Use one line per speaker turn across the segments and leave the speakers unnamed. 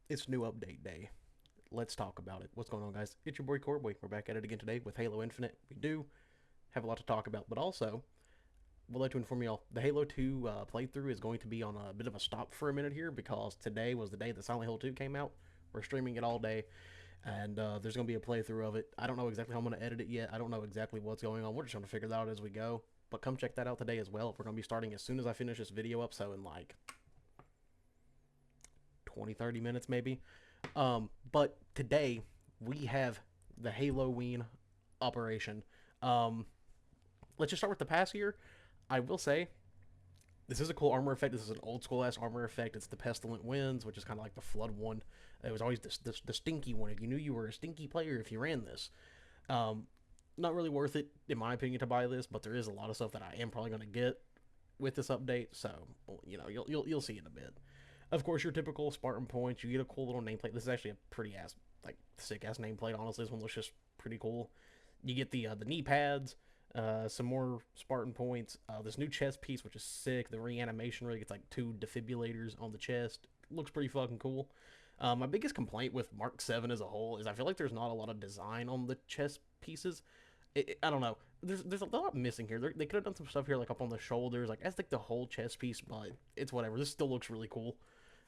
It's new update day. Let's talk about it. What's going on, guys? It's your boy Corboy. We're back at it again today with Halo Infinite. We do have a lot to talk about, but also, would like to inform y'all the Halo 2 playthrough is going to be on a bit of a stop for a minute here because today was the day that Silent Hill 2 came out. We're streaming it all day, and there's going to be a playthrough of it. I don't know exactly how I'm going to edit it yet. I don't know exactly what's going on. We're just going to figure that out as we go. But come check that out today as well. We're going to be starting as soon as I finish this video up, so in like 20, 30 minutes maybe. But today we have the Haloween operation. Um, let's just start with the past here. I will say this is a cool armor effect. This is an old school ass armor effect. It's the pestilent winds, which is kind of like the flood one. It was always the stinky one. If you knew you were a stinky player if you ran this, um, not really worth it in my opinion to buy this. But there is a lot of stuff that I am probably going to get with this update. So you'll see in a bit. Of course, your typical Spartan points. You get a cool little nameplate. This is actually a pretty ass, like sick ass nameplate. Honestly, this one looks just pretty cool. You get the knee pads, some more Spartan points. This new chest piece, which is sick. The reanimation rig. It's like two defibrillators on the chest. Looks pretty fucking cool. My biggest complaint with Mark 7 as a whole is I feel like there's not a lot of design on the chest pieces. I don't know. There's a lot missing here. They could have done some stuff here, like up on the shoulders, like as like the whole chest piece, but it's whatever. This still looks really cool.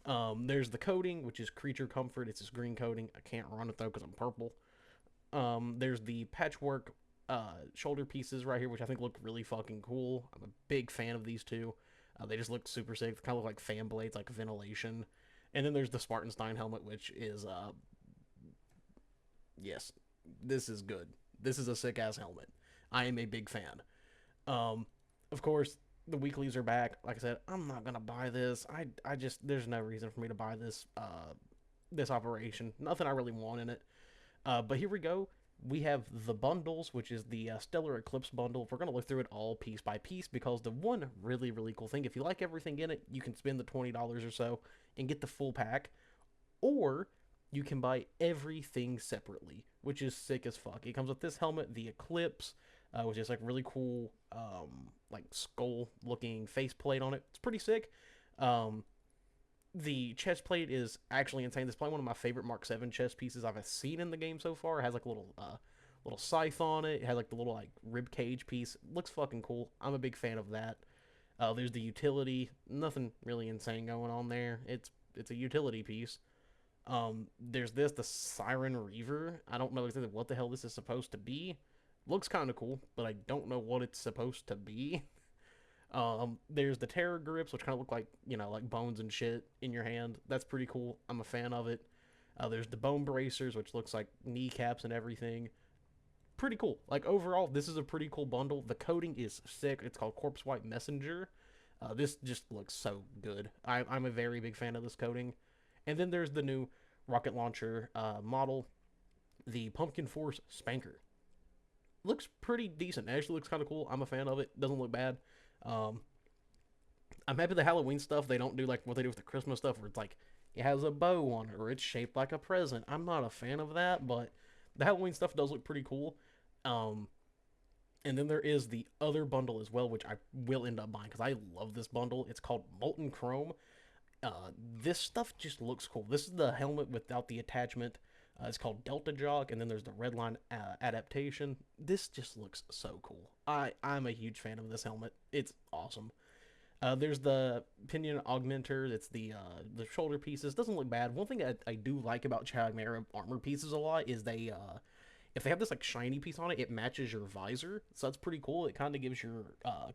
There's the coating, which is creature comfort. It's this green coating. I can't run it though because I'm purple. There's the patchwork shoulder pieces right here, which I think look really fucking cool. I'm a big fan of these two. They just look super sick. They kind of look like fan blades, like ventilation. And then there's the Spartanstein helmet, which is yes, this is good. This is a sick ass helmet. I am a big fan. Um, of course, the weeklies are back. Like I said, I'm not gonna buy this. I just there's no reason for me to buy this operation. Nothing I really want in it. But here we go. We have the bundles, which is the Stellar Eclipse bundle. We're gonna look through it all piece by piece because the one really cool thing, if you like everything in it, you can spend the $20 or so and get the full pack, or you can buy everything separately, which is sick as fuck. It comes with this helmet, the Eclipse, which is like really cool, like skull looking faceplate on it. It's pretty sick. Um, the chest plate is actually insane. This is probably one of my favorite Mark 7 chest pieces I've seen in the game so far. It has like a little scythe on it. It has like the little like rib cage piece. It looks fucking cool. I'm a big fan of that. There's the utility. Nothing really insane going on there. It's a utility piece. There's the Siren Reaver. I don't know exactly what the hell this is supposed to be. Looks kind of cool, but I don't know what it's supposed to be. There's the Terror Grips, which kind of look like, like bones and shit in your hand. That's pretty cool. I'm a fan of it. There's the Bone Bracers, which looks like kneecaps and everything. Pretty cool. Like, overall, this is a pretty cool bundle. The coating is sick. It's called Corpse White Messenger. This just looks so good. I'm a very big fan of this coating. And then there's the new rocket launcher model, the Pumpkin Force Spanker. Looks pretty decent. It actually looks kind of cool. I'm a fan of it. Doesn't look bad. Um, I'm happy the Halloween stuff they don't do like what they do with the Christmas stuff, where it's like it has a bow on it or it's shaped like a present. I'm not a fan of that, but the Halloween stuff does look pretty cool. Um, and then there is the other bundle as well, which I will end up buying because I love this bundle. It's called Molten Chrome. This stuff just looks cool. This is the helmet without the attachment. It's called Delta Jock, and then there's the Redline adaptation. This just looks so cool. I'm a huge fan of this helmet. It's awesome. There's the pinion augmenter. It's the shoulder pieces. Doesn't look bad. One thing that I do like about Chimera armor pieces a lot is they if they have this like shiny piece on it, it matches your visor. So that's pretty cool. It kind of gives your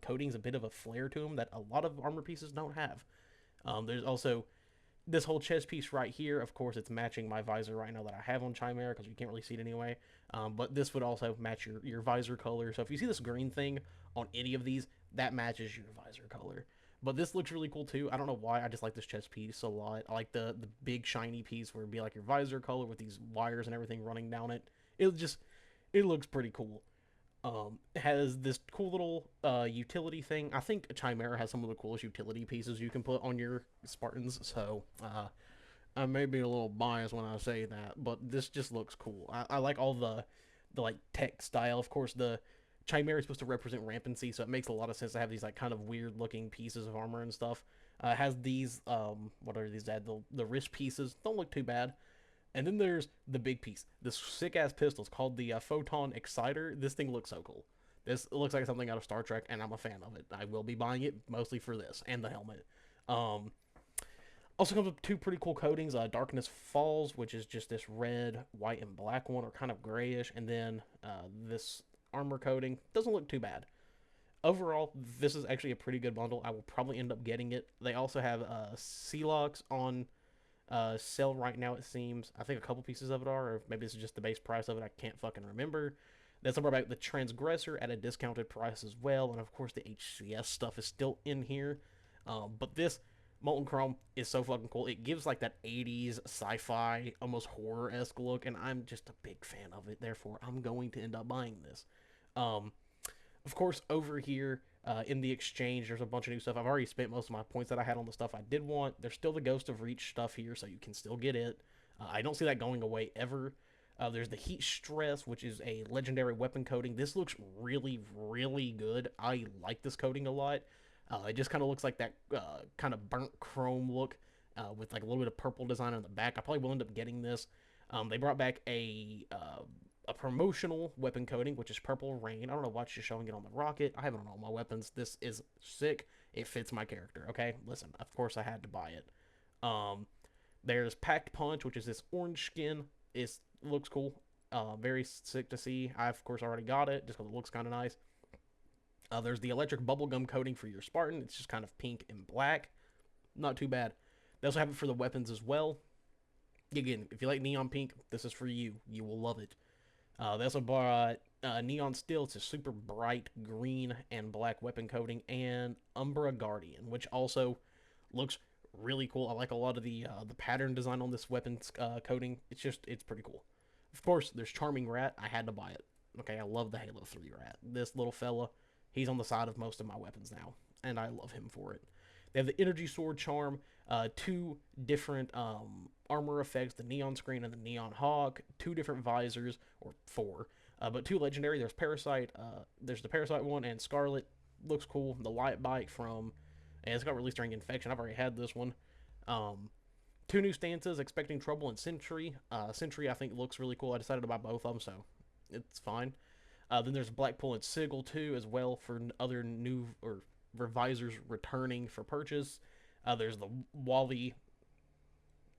coatings a bit of a flair to them that a lot of armor pieces don't have. There's also this whole chest piece right here. Of course, it's matching my visor right now that I have on Chimera because you can't really see it anyway. But this would also match your visor color. So if you see this green thing on any of these, that matches your visor color. But this looks really cool too. I don't know why. I just like this chest piece a lot. I like the big shiny piece where it'd be like your visor color with these wires and everything running down it. It looks pretty cool. Has this cool little utility thing. I think Chimera has some of the coolest utility pieces you can put on your Spartans. So I may be a little biased when I say that, but this just looks cool. I like all the like tech style. Of course, the Chimera is supposed to represent rampancy, so it makes a lot of sense to have these like kind of weird looking pieces of armor and stuff. Has these what are these? The wrist pieces don't look too bad. And then there's the big piece. This sick ass pistol is called the Photon Exciter. This thing looks so cool. This looks like something out of Star Trek, and I'm a fan of it. I will be buying it mostly for this and the helmet. Um, Also comes with two pretty cool coatings. Darkness Falls, which is just this red, white, and black one, or kind of grayish, and then this armor coating doesn't look too bad. Overall, this is actually a pretty good bundle. I will probably end up getting it. They also have Celox on sale right now. It seems. I think a couple pieces of it are, or maybe this is just the base price of it. I can't fucking remember. That's somewhere about the Transgressor at a discounted price as well, and of course the HCS stuff is still in here. But this Molten Chrome is so fucking cool. It gives like that 80s sci-fi, almost horror-esque look, and I'm just a big fan of it. Therefore, I'm going to end up buying this. Um, of course, over here in the exchange, there's a bunch of new stuff. I've already spent most of my points that I had on the stuff I did want. There's still the Ghost of Reach stuff here, so you can still get it. I don't see that going away ever. There's the Heat Stress, which is a legendary weapon coating. This looks really, really good. I like this coating a lot. It just kind of looks like that kind of burnt chrome look with like a little bit of purple design on the back. I probably will end up getting this. They brought back a promotional weapon coating, which is Purple Rain. I don't know why she's showing it on the rocket. I have it on all my weapons. This is sick. It fits my character. Okay, listen. Of course, I had to buy it. Um, there's Packed Punch, which is this orange skin. It looks cool. Very sick to see. I of course already got it just because it looks kind of nice. There's the electric bubblegum coating for your Spartan. It's just kind of pink and black. Not too bad. They also have it for the weapons as well. Again, if you like neon pink, this is for you. You will love it. They also brought Neon Steel. It's a super bright green and black weapon coating. And Umbra Guardian, which also looks really cool. I like a lot of the pattern design on this weapons coating. It's pretty cool. Of course, there's Charming Rat. I had to buy it. Okay, I love the Halo 3 rat. This little fella, he's on the side of most of my weapons now, and I love him for it. They have the Energy Sword Charm, two different armor effects, the Neon Screen and the Neon Hawk, two different visors, or four, but two legendary. There's the Parasite one, and Scarlet looks cool. The Light Bite from, and it's got released during Infection. I've already had this one. Two new stances, Expecting Trouble and Sentry. Sentry, I think, looks really cool. I decided to buy both of them, so it's fine. Then there's Blackpool and Sigil too, as well for other new or revisers returning for purchase. There's the Wally.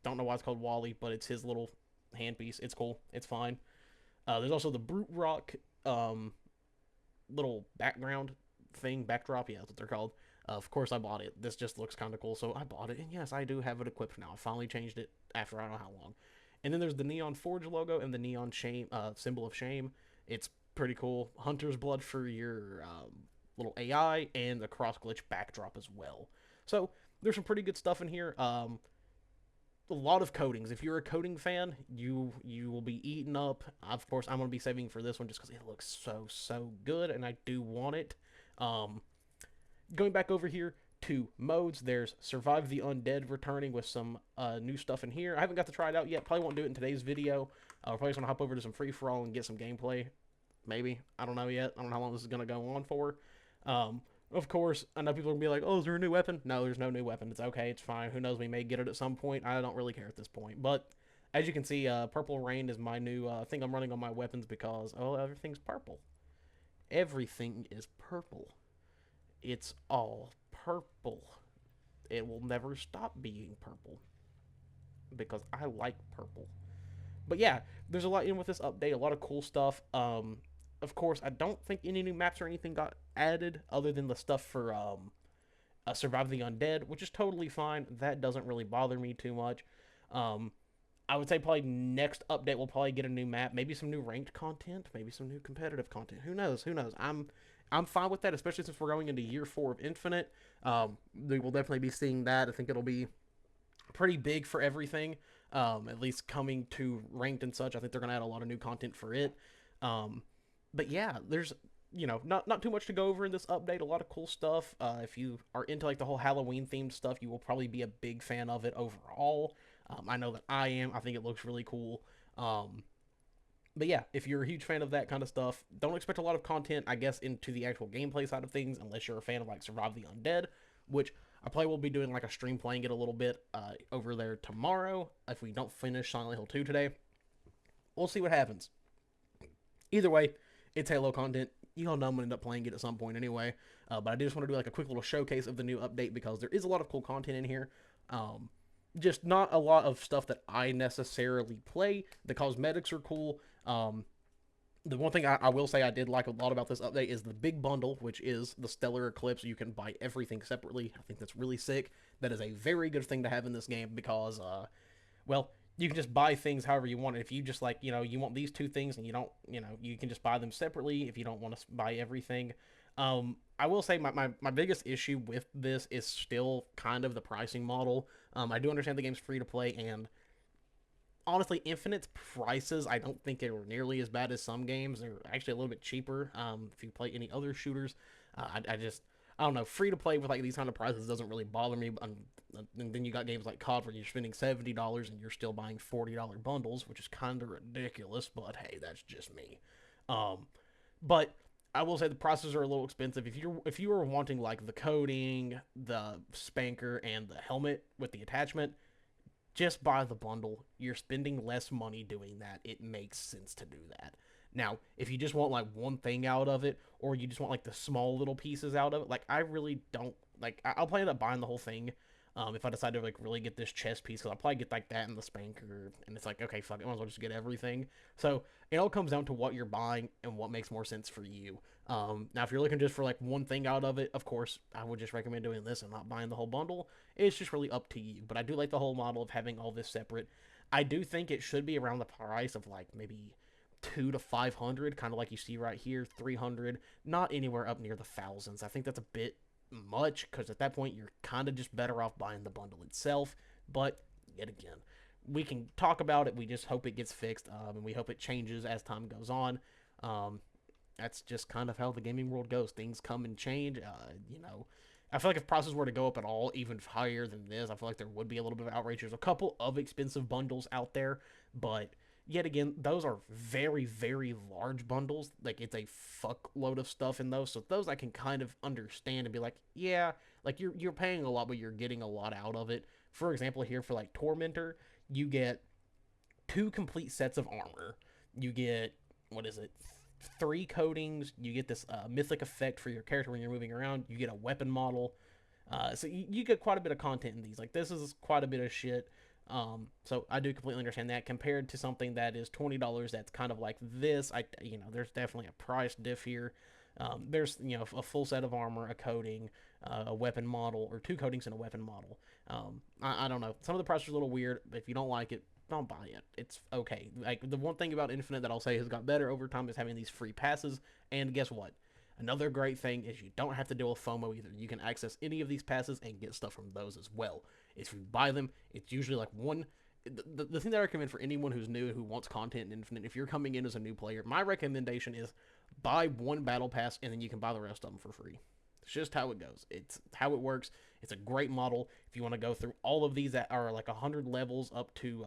Don't know why it's called Wally, but it's his little handpiece. It's cool. It's fine. There's also the Brute Rock little background thing, backdrop. Yeah, that's what they're called. Of course, I bought it. This just looks kind of cool, so I bought it. And yes, I do have it equipped now. I finally changed it after I don't know how long. And then there's the Neon Forge logo and the Neon Shame symbol of shame. It's pretty cool. Hunter's blood for your little AI and the cross glitch backdrop as well. So there's some pretty good stuff in here. A lot of coatings. If you're a coating fan, you will be eaten up. Of course, I'm gonna be saving for this one just because it looks so good, and I do want it. Going back over here to modes, there's Survive the Undead returning with some new stuff in here. I haven't got to try it out yet. Probably won't do it in today's video. We're probably just gonna hop over to some free for all and get some gameplay. Maybe. I don't know yet. I don't know how long this is gonna go on for. Of course, I know people are gonna be like, "Oh, is there a new weapon?" No, there's no new weapon. It's okay. It's fine. Who knows? We may get it at some point. I don't really care at this point. But as you can see, Purple Rain is my new thing I'm running on my weapons because everything's purple. Everything is purple. It's all purple. It will never stop being purple because I like purple. But yeah, there's a lot in with this update. A lot of cool stuff. Of course, I don't think any new maps or anything got added other than the stuff for Survive the Undead, which is totally fine. That doesn't really bother me too much. I would say probably next update we'll probably get a new map, maybe some new ranked content, maybe some new competitive content. Who knows? Who knows? I'm fine with that, especially since we're going into year 4 of Infinite. We will definitely be seeing that. I think it'll be pretty big for everything. At least coming to ranked and such. I think they're gonna add a lot of new content for it. But yeah, there's not too much to go over in this update. A lot of cool stuff. If you are into like the whole Halloween themed stuff, you will probably be a big fan of it overall. I know that I am. I think it looks really cool. But yeah, if you're a huge fan of that kind of stuff, don't expect a lot of content, I guess, into the actual gameplay side of things, unless you're a fan of like Survive the Undead, which I probably will be doing like a stream playing it a little bit over there tomorrow. If we don't finish Silent Hill 2 today, we'll see what happens. Either way, it's Halo content. You all know I'm gonna end up playing it at some point anyway. But I just want to do like a quick little showcase of the new update because there is a lot of cool content in here. Um, just not a lot of stuff that I necessarily play. The cosmetics are cool. The one thing I will say I did like a lot about this update is the big bundle, which is the Stellar Eclipse. You can buy everything separately. I think that's really sick. That is a very good thing to have in this game because, well, you can just buy things however you want. If you just like, you want these two things and you don't, you can just buy them separately if you don't want to buy everything. I will say my biggest issue with this is still kind of the pricing model. I do understand the game's free to play, and honestly, Infinite's prices I don't think they were nearly as bad as some games. They're actually a little bit cheaper if you play any other shooters. I don't know. Free to play with like these kind of prices doesn't really bother me. And then you got games like COD where you're spending $70 and you're still buying $40 bundles, which is kind of ridiculous. But hey, that's just me. But I will say the prices are a little expensive. If you are wanting like the coating, the spanker, and the helmet with the attachment, just buy the bundle. You're spending less money doing that. It makes sense to do that. Now, if you just want like one thing out of it, or you just want like the small little pieces out of it, like I really don't like. I'll probably end up buying the whole thing. If I decide to like really get this chest piece, because I'll probably get like that and the spanker, and it's like okay, fuck it, might as well just get everything. So it all comes down to what you're buying and what makes more sense for you. Now, if you're looking just for like one thing out of it, of course, I would just recommend doing this and not buying the whole bundle. It's just really up to you. But I do like the whole model of having all this separate. I do think it should be around the price of like maybe 2 to 500, kind of like you see right here, 300, not anywhere up near the thousands. I think that's a bit much because at that point you're kind of just better off buying the bundle itself. But yet again, we can talk about it. We just hope it gets fixed, and we hope it changes as time goes on. Um, that's just kind of how the gaming world goes. Things come and change. I feel like if prices were to go up at all, even higher than this, I feel like there would be a little bit of outrage. There's a couple of expensive bundles out there, but yet again, those are very, very large bundles. Like it's a fuckload of stuff in those. So those I can kind of understand and be like, yeah, like you're paying a lot, but you're getting a lot out of it. For example, here for like Tormentor, you get two complete sets of armor. You get what is it? Three coatings. You get this mythic effect for your character when you're moving around. You get a weapon model. So you get quite a bit of content in these. Like this is quite a bit of shit. So I do completely understand that compared to something that is $20. That's kind of like this. There's definitely a price diff here. There's a full set of armor, a coating, a weapon model, or two coatings and a weapon model. I don't know. Some of the prices are a little weird, but if you don't like it, don't buy it. It's okay. Like the one thing about Infinite that I'll say has got better over time is having these free passes. And guess what? Another great thing is you don't have to deal with FOMO either. You can access any of these passes and get stuff from those as well. If you buy them, it's usually like one. The thing that I recommend for anyone who's new who wants content in Infinite, if you're coming in as a new player, my recommendation is buy one battle pass and then you can buy the rest of them for free. It's just how it goes. It's how it works. It's a great model. If you want to go through all of these that are like 100 levels up to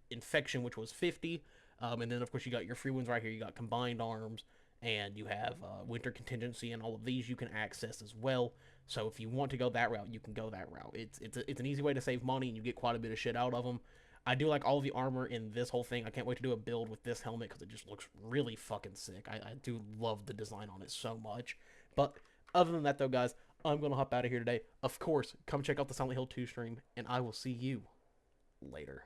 Infection, which was 50, and then of course you got your free ones right here. You got Combined Arms, and you have Winter Contingency, and all of these you can access as well. So if you want to go that route, you can go that route. It's an easy way to save money, and you get quite a bit of shit out of them. I do like all the armor in this whole thing. I can't wait to do a build with this helmet because it just looks really fucking sick. I do love the design on it so much. But other than that, though, guys, I'm going to hop out of here today. Of course, come check out the Silent Hill 2 stream, and I will see you later.